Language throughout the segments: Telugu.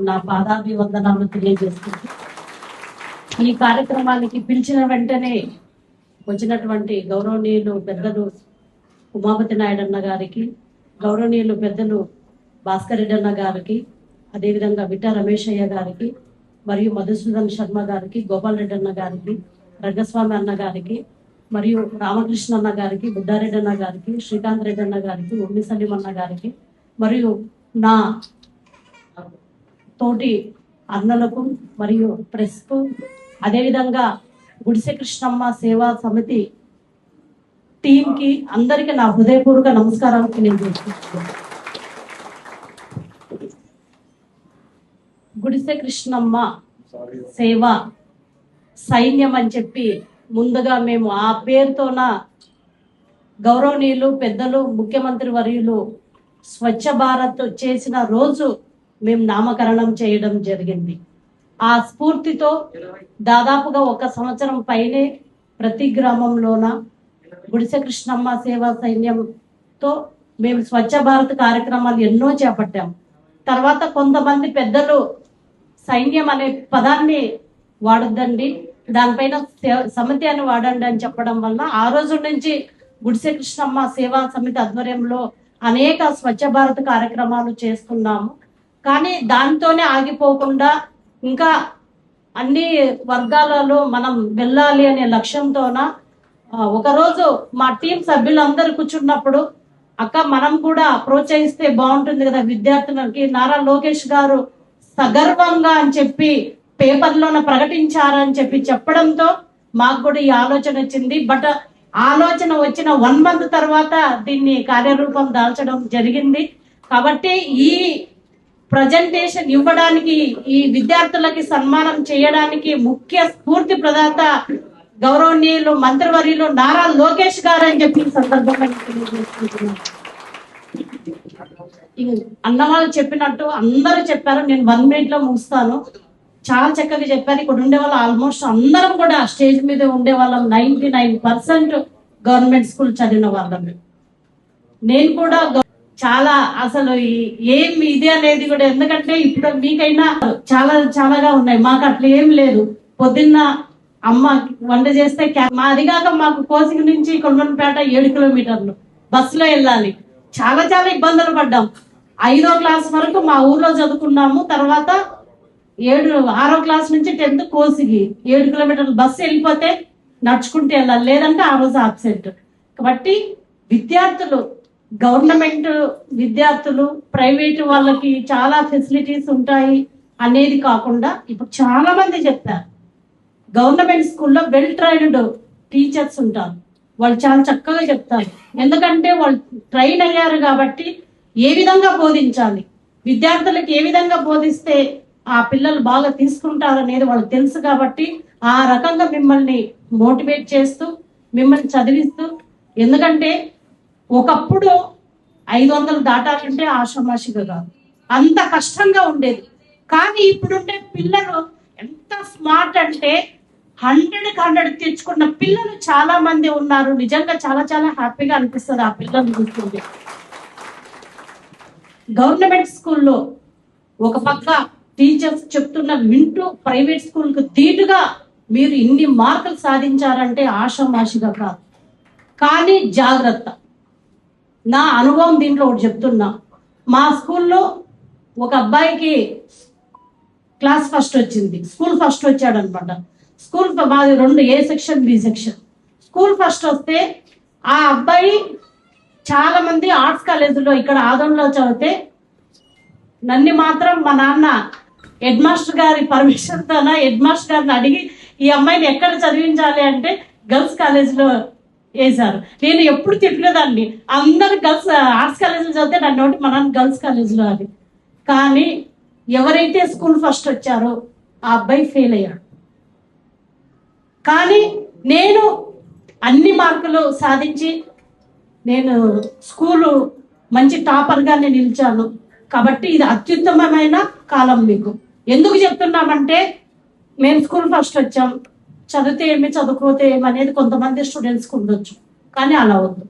నా పాదాభివందనాలు తెలియజేస్తుంది. ఈ కార్యక్రమానికి పిలిచిన వెంటనే వచ్చినటువంటి గౌరవనీయులు పెద్దలు ఉమాపతి నాయుడు అన్న గారికి, గౌరవనీయులు పెద్దలు భాస్కర్ రెడ్డి అన్న గారికి, అదేవిధంగా విట రమేశయ్య గారికి, మరియు మధుసూదన్ శర్మ గారికి, గోపాల్ రెడ్డి అన్న గారికి, రంగస్వామి అన్న గారికి, మరియు రామకృష్ణ అన్న గారికి, బుద్ధారెడ్డి అన్న గారికి, శ్రీకాంత్ రెడ్డి అన్న గారికి, ఉమ్మి సలీం అన్న గారికి, మరియు నా తోటి అన్నలకు మరియు ప్రెస్కు, అదేవిధంగా గుడిసె కృష్ణమ్మ సేవా సమితి టీంకి అందరికీ నా హృదయపూర్వక నమస్కారాలు తెలియజేస్తున్నాను. గుడిసె కృష్ణమ్మ సేవా సైన్యం అని చెప్పి ముందుగా మేము ఆ పేరుతోన గౌరవనీయులు పెద్దలు ముఖ్యమంత్రి వర్యులు స్వచ్ఛ భారత్ చేసిన రోజు మేము నామకరణం చేయడం జరిగింది. ఆ స్ఫూర్తితో దాదాపుగా 1 సంవత్సరం పైనే ప్రతి గ్రామంలోన గుడిసె కృష్ణమ్మ సేవా సైన్యంతో మేము స్వచ్ఛ భారత్ కార్యక్రమాలు ఎన్నో చేపట్టాం. తర్వాత కొంతమంది పెద్దలు సైన్యం అనే పదాన్ని వాడొద్దండి, దానిపైన సమితి అని వాడండి అని చెప్పడం వల్ల ఆ రోజు నుంచి గుడిసె కృష్ణమ్మ సేవా సమితి ఆధ్వర్యంలో అనేక స్వచ్ఛ భారత్ కార్యక్రమాలు చేస్తున్నాము. కానీ దాంతోనే ఆగిపోకుండా ఇంకా అన్ని వర్గాలలో మనం వెళ్ళాలి అనే లక్ష్యంతోన ఒకరోజు మా టీం సభ్యులందరూ కూర్చున్నప్పుడు, అక్క మనం కూడా ప్రోత్సహిస్తే బాగుంటుంది కదా విద్యార్థులకి, నారా లోకేష్ గారు సగర్వంగా అని చెప్పి పేపర్లోన ప్రకటించారని చెప్పి చెప్పడంతో మాకు కూడా ఈ ఆలోచన వచ్చింది. బట్ ఆలోచన వచ్చిన 1 month తర్వాత దీన్ని కార్యరూపం దాల్చడం జరిగింది. కాబట్టి ఈ ప్రజెంటేషన్ ఇవ్వడానికి, ఈ విద్యార్థులకి సన్మానం చేయడానికి ముఖ్య స్ఫూర్తి ప్రదాత గౌరవనీయులు మంత్రివర్యులు నారా లోకేష్ గారు అని చెప్పి సందర్భంగా తెలియజేసుకుంటున్నాను. అన్నవాళ్ళు చెప్పినట్టు అందరూ చెప్పారు, నేను 1 minute లో ముగిస్తాను. చాలా చక్కగా చెప్పారు. ఇక్కడ ఉండే వాళ్ళు ఆల్మోస్ట్ అందరం కూడా స్టేజ్ మీద ఉండే వాళ్ళం 99% గవర్నమెంట్ స్కూల్ చదివిన వాళ్ళం. నేను కూడా చాలా అసలు ఏం ఇది అనేది కూడా, ఎందుకంటే ఇప్పుడు మీకైనా చాలాగా ఉన్నాయి, మాకు అట్లా ఏం లేదు. పొద్దున్న అమ్మ వంట చేస్తే అదిగాక మాకు కోసిక నుంచి కొల్మన్పేట 7 kilometers బస్సులో వెళ్ళాలి. చాలా ఇబ్బందులు పడ్డాం. 5వ క్లాస్ వరకు మా ఊర్లో చదువుకున్నాము. తర్వాత 6వ క్లాస్ నుంచి 10th కోసిగి 7 kilometers బస్సు వెళ్ళిపోతే నడుచుకుంటూ వెళ్ళాలి, లేదంటే ఆ రోజు ఆబ్సెంట్. కాబట్టి విద్యార్థులు, గవర్నమెంట్ విద్యార్థులు, ప్రైవేట్ వాళ్ళకి చాలా ఫెసిలిటీస్ ఉంటాయి అనేది కాకుండా ఇప్పుడు చాలా మంది చెప్తారు గవర్నమెంట్ స్కూల్లో వెల్ ట్రైన్డ్ టీచర్స్ ఉంటారు, వాళ్ళు చాలా చక్కగా చెప్తారు. ఎందుకంటే వాళ్ళు ట్రైన్ అయ్యారు కాబట్టి ఏ విధంగా బోధించాలి, విద్యార్థులకు ఏ విధంగా బోధిస్తే ఆ పిల్లలు బాగా తీసుకుంటారు అనేది వాళ్ళకి తెలుసు. కాబట్టి ఆ రకంగా మిమ్మల్ని మోటివేట్ చేస్తూ మిమ్మల్ని చదివిస్తూ, ఎందుకంటే ఒకప్పుడు 500 దాటాలంటే ఆషామాషిగా కాదు, అంత కష్టంగా ఉండేది. కానీ ఇప్పుడుండే పిల్లలు ఎంత స్మార్ట్ అంటే 100కి 100 తెచ్చుకున్న పిల్లలు చాలా మంది ఉన్నారు. నిజంగా చాలా హ్యాపీగా అనిపిస్తుంది ఆ పిల్లలు చూస్తుంటే. గవర్నమెంట్ స్కూల్లో ఒక పక్క టీచర్స్ చెప్తున్న వింటూ ప్రైవేట్ స్కూల్కి ధీటుగా మీరు ఇన్ని మార్కులు సాధించారంటే ఆషామాషిగా కాదు. కానీ జాగ్రత్త, నా అనుభవం దీంట్లో ఒకటి చెప్తున్నా. మా స్కూల్లో ఒక అబ్బాయికి క్లాస్ ఫస్ట్ వచ్చింది, స్కూల్ ఫస్ట్ వచ్చాడు అనమాట. స్కూల్ మాది 2 A section B section. School first వస్తే ఆ అబ్బాయి చాలా మంది ఆర్ట్స్ కాలేజీలో ఇక్కడ ఆదంలో చదివితే, నన్ను మాత్రం మా నాన్న హెడ్ మాస్టర్ గారి పర్మిషన్తో హెడ్ మాస్టర్ గారిని అడిగి ఈ అమ్మాయిని ఎక్కడ చదివించాలి అంటే గర్ల్స్ కాలేజీలో వేశారు. నేను ఎప్పుడు తిట్టలేదండి, అందరు గర్ల్స్ ఆర్ట్స్ కాలేజీలో చదివితే నన్ను ఒకటి మా నాన్న గర్ల్స్ కాలేజీలో అది. కానీ ఎవరైతే స్కూల్ ఫస్ట్ వచ్చారో ఆ అబ్బాయి ఫెయిల్ అయ్యాడు. కానీ నేను అన్ని మార్కులు సాధించి నేను స్కూలు మంచి టాపర్గా నేను నిలిచాను. కాబట్టి ఇది అత్యుత్తమమైన కాలం. మీకు ఎందుకు చెప్తున్నామంటే, మేము స్కూల్ ఫస్ట్ వచ్చాం, చదివితే ఏమి చదువుకోతే ఏమనేది కొంతమంది స్టూడెంట్స్కి ఉండొచ్చు. కానీ అలా వద్దు,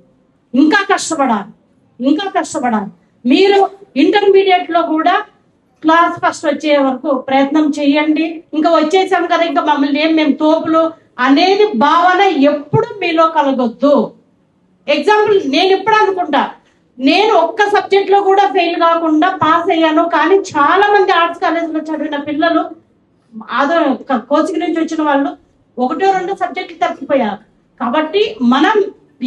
ఇంకా కష్టపడాలి. మీరు ఇంటర్మీడియట్లో కూడా క్లాస్ ఫస్ట్ వచ్చే వరకు ప్రయత్నం చేయండి. ఇంకా వచ్చేసాం కదా, ఇంకా మమ్మల్ని మేము తోపులు అనేది భావన ఎప్పుడు మీలో కలగొద్దు. ఎగ్జాంపుల్ నేను ఎప్పుడు అనుకుంటా, నేను ఒక్క సబ్జెక్ట్ లో కూడా ఫెయిల్ కాకుండా పాస్ అయ్యాను. కానీ చాలా మంది ఆర్ట్స్ కాలేజ్ లో చదివిన పిల్లలు కోచింగ్ నుంచి వచ్చిన వాళ్ళు 1-2 సబ్జెక్టులు తప్పిపోయారు. కాబట్టి మనం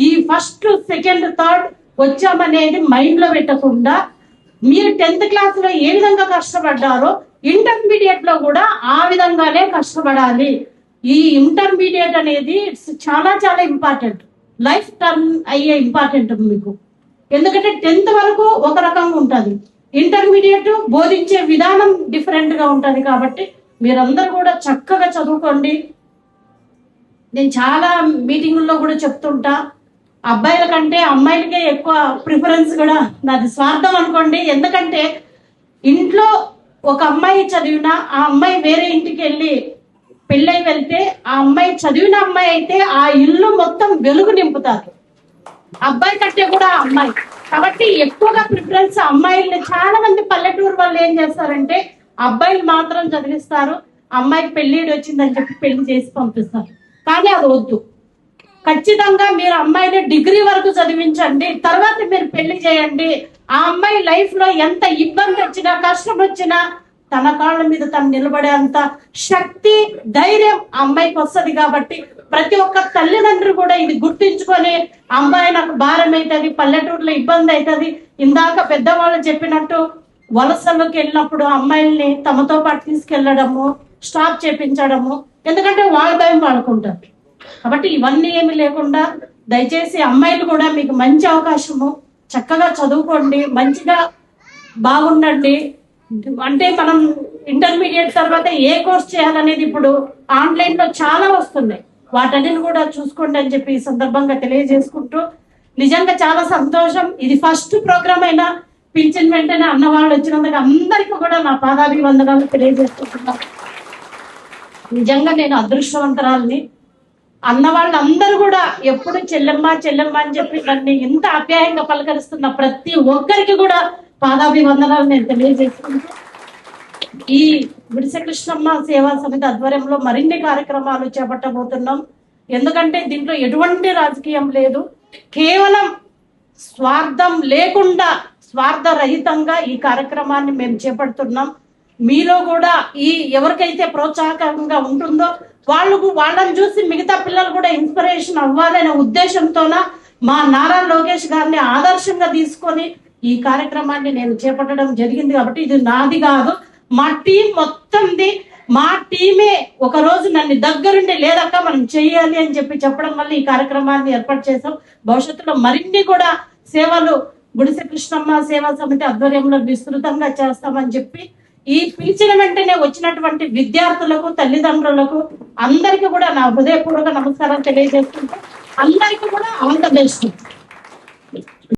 ఈ ఫస్ట్, సెకండ్, థర్డ్ వచ్చామనేది మైండ్ లో పెట్టకుండా మీరు 10th క్లాస్ లో ఏ విధంగా కష్టపడ్డారో ఇంటర్మీడియట్ లో కూడా ఆ విధంగానే కష్టపడాలి. ఈ ఇంటర్మీడియట్ అనేది చాలా చాలా ఇంపార్టెంట్, లైఫ్ టర్మ్ అయ్యే ఇంపార్టెంట్ మీకు. ఎందుకంటే 10th వరకు ఒక రకంగా ఉంటుంది, ఇంటర్మీడియట్ బోధించే విధానం డిఫరెంట్ గా ఉంటుంది. కాబట్టి మీరందరూ కూడా చక్కగా చదువుకోండి. నేను చాలా మీటింగుల్లో కూడా చెప్తుంటా, అబ్బాయిల కంటే అమ్మాయిలకే ఎక్కువ ప్రిఫరెన్స్ కూడా నాది స్వార్థం అనుకోండి. ఎందుకంటే ఇంట్లో ఒక అమ్మాయి చదివినా ఆ అమ్మాయి వేరే ఇంటికి వెళ్ళి పెళ్ళై వెళ్తే ఆ అమ్మాయి చదివిన అమ్మాయి అయితే ఆ ఇల్లు మొత్తం వెలుగు నింపుతారు, అబ్బాయి కంటే కూడా అమ్మాయి. కాబట్టి ఎక్కువగా ప్రిఫరెన్స్ అమ్మాయిల్ని. చాలా మంది పల్లెటూరు వాళ్ళు ఏం చేస్తారంటే అబ్బాయిలు మాత్రం చదివిస్తారు, అమ్మాయికి పెళ్ళిడు వచ్చిందని చెప్పి పెళ్లి చేసి పంపిస్తారు. కానీ అది వద్దు. ఖచ్చితంగా మీరు అమ్మాయిని డిగ్రీ వరకు చదివించండి, తర్వాత మీరు పెళ్లి చేయండి. ఆ అమ్మాయి లైఫ్ లో ఎంత ఇబ్బంది వచ్చినా, కష్టం వచ్చినా తన కాళ్ళ మీద తను నిలబడేంత శక్తి, ధైర్యం అమ్మాయికి వస్తుంది. కాబట్టి ప్రతి ఒక్క తల్లిదండ్రులు కూడా ఇది గుర్తించుకొని, అమ్మాయి నాకు భారం అవుతుంది, పల్లెటూరులో ఇబ్బంది అవుతుంది. ఇందాక పెద్దవాళ్ళు చెప్పినట్టు వలసలోకి వెళ్ళినప్పుడు అమ్మాయిల్ని తమతో పాటు తీసుకెళ్లడము, స్టాప్ చేపించడము, ఎందుకంటే వాళ్ళ భయం వాడుకుంటారు. కాబట్టి ఇవన్నీ ఏమి లేకుండా దయచేసి అమ్మాయిలు కూడా మీకు మంచి అవకాశము, చక్కగా చదువుకోండి, మంచిగా బాగుండండి. అంటే మనం ఇంటర్మీడియట్ తర్వాత ఏ కోర్స్ చేయాలనేది ఇప్పుడు ఆన్లైన్ లో చాలా వస్తున్నాయి, వాటన్నిటిని కూడా చూసుకోండి అని చెప్పి ఈ సందర్భంగా తెలియజేసుకుంటూ, నిజంగా చాలా సంతోషం. ఇది ఫస్ట్ ప్రోగ్రామ్ అయినా పిలిచిన వెంటనే అన్నవాళ్ళు వచ్చినందుకు అందరికీ కూడా నా పాదాభివందనాలు తెలియజేసుకుంటున్నాను. నిజంగా నేను అదృష్టవంతరాలని. అన్న వాళ్ళందరూ కూడా ఎప్పుడు చెల్లెమ్మ చెల్లెమ్మ అని చెప్పి నన్ను ఇంత ఆప్యాయంగా పలకరిస్తున్న ప్రతి ఒక్కరికి కూడా పాదాభివందనాలు నేను తెలియజేసుకుంటూ, ఈ గుడిసె కృష్ణమ్మ సేవా సమితి ఆధ్వర్యంలో మరిన్ని కార్యక్రమాలు చేపట్టబోతున్నాం. ఎందుకంటే దీంట్లో ఎటువంటి రాజకీయం లేదు, కేవలం స్వార్థం లేకుండా స్వార్థరహితంగా ఈ కార్యక్రమాన్ని మేము చేపడుతున్నాం. మీలో కూడా ఈ ఎవరికైతే ప్రోత్సాహకంగా ఉంటుందో వాళ్ళని చూసి మిగతా పిల్లలు కూడా ఇన్స్పిరేషన్ అవ్వాలనే ఉద్దేశంతోన మా నారా లోకేష్ గారిని ఆదర్శంగా తీసుకొని ఈ కార్యక్రమాన్ని నేను చేపట్టడం జరిగింది. కాబట్టి ఇది నాది కాదు, మా టీం మొత్తంది. మా టీమే ఒక రోజు నన్ను దగ్గరుండి లేదక్క మనం చెయ్యాలి అని చెప్పి చెప్పడం వల్ల ఈ కార్యక్రమాన్ని ఏర్పాటు చేసాం. భవిష్యత్తులో మరిన్ని కూడా సేవలు గుడిసె కృష్ణమ్మ సేవా సమితి ఆధ్వర్యంలో విస్తృతంగా చేస్తామని చెప్పి, ఈ పిలిచిన వెంటనే వచ్చినటువంటి విద్యార్థులకు, తల్లిదండ్రులకు అందరికీ కూడా నా హృదయపూర్వక నమస్కారం తెలియజేస్తుంటే, అందరికీ కూడా ఆల్ ద బెస్ట్.